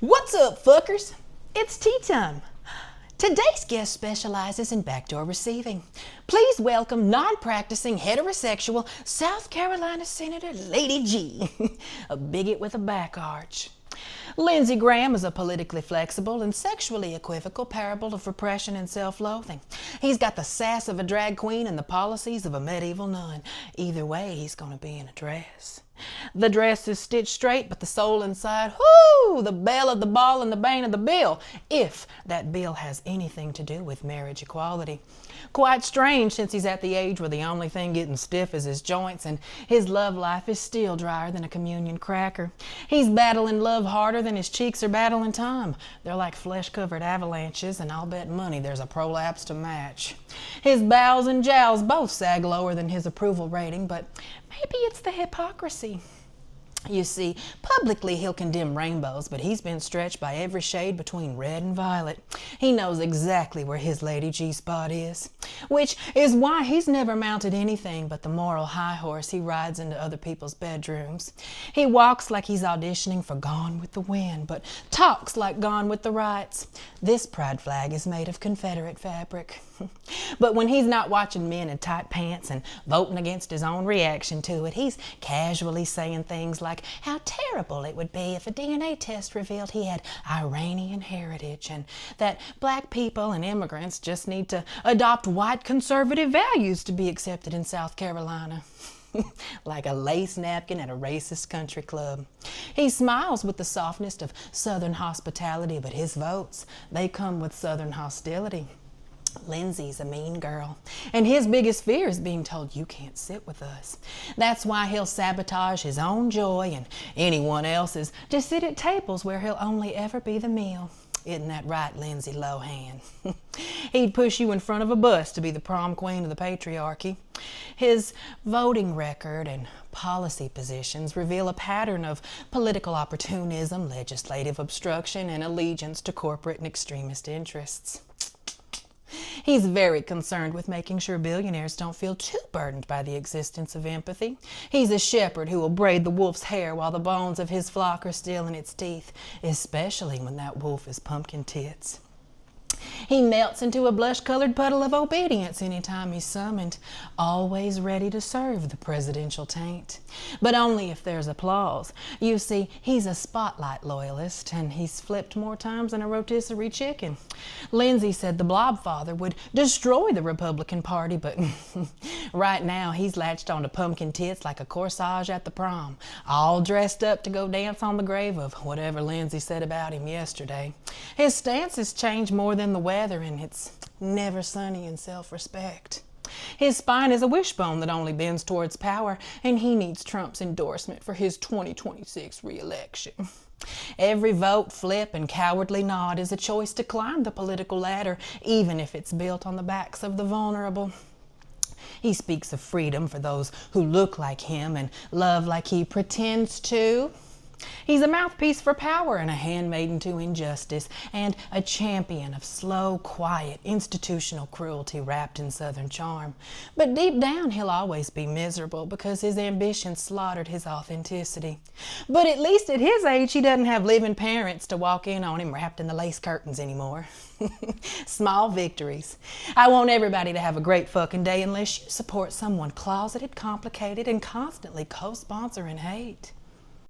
What's up, fuckers? It's tea time. Today's guest specializes in backdoor receiving. Please welcome non-practicing heterosexual South Carolina Senator Lady G, a bigot with a back arch. Lindsey Graham is a politically flexible and sexually equivocal parable of repression and self-loathing. He's got the sass of a drag queen and the policies of a medieval nun. Either way, he's gonna be in a dress. The dress is stitched straight, but the soul inside, whoo, the belle of the ball and the bane of the bill, if that bill has anything to do with marriage equality. Quite strange, since he's at the age where the only thing getting stiff is his joints, and his love life is still drier than a communion cracker. He's battling love harder than his cheeks are battling time. They're like flesh-covered avalanches, and I'll bet money there's a prolapse to match. His bows and jowls both sag lower than his approval rating, but maybe it's the hypocrisy. You see, publicly he'll condemn rainbows, but he's been stretched by every shade between red and violet. He knows exactly where his Lady G spot is, which is why he's never mounted anything but the moral high horse he rides into other people's bedrooms. He walks like he's auditioning for Gone with the Wind, but talks like Gone with the Rights. This pride flag is made of Confederate fabric. But when he's not watching men in tight pants and voting against his own reaction to it, he's casually saying things like how terrible it would be if a DNA test revealed he had Iranian heritage, and that black people and immigrants just need to adopt white conservative values to be accepted in South Carolina. Like a lace napkin at a racist country club. He smiles with the softness of Southern hospitality, but his votes, they come with Southern hostility. Lindsey's a mean girl, and his biggest fear is being told you can't sit with us. That's why he'll sabotage his own joy and anyone else's to sit at tables where he'll only ever be the meal. Isn't that right, Lindsay Lohan? He'd push you in front of a bus to be the prom queen of the patriarchy. His voting record and policy positions reveal a pattern of political opportunism, legislative obstruction, and allegiance to corporate and extremist interests. He's very concerned with making sure billionaires don't feel too burdened by the existence of empathy. He's a shepherd who will braid the wolf's hair while the bones of his flock are still in its teeth, especially when that wolf is pumpkin tits. He melts into a blush-colored puddle of obedience anytime he's summoned, always ready to serve the presidential taint. But only if there's applause. You see, he's a spotlight loyalist, and he's flipped more times than a rotisserie chicken. Lindsey said the Blobfather would destroy the Republican Party, but right now he's latched onto pumpkin tits like a corsage at the prom, all dressed up to go dance on the grave of whatever Lindsey said about him yesterday. His stance has changed more than the weather, and it's never sunny in self-respect. His spine is a wishbone that only bends towards power, and he needs Trump's endorsement for his 2026 re-election. Every vote, flip, and cowardly nod is a choice to climb the political ladder, even if it's built on the backs of the vulnerable. He speaks of freedom for those who look like him and love like he pretends to. He's a mouthpiece for power and a handmaiden to injustice, and a champion of slow, quiet, institutional cruelty wrapped in Southern charm. But deep down, he'll always be miserable because his ambition slaughtered his authenticity. But at least at his age, he doesn't have living parents to walk in on him wrapped in the lace curtains anymore. Small victories. I want everybody to have a great fucking day unless you support someone closeted, complicated, and constantly co-sponsoring hate.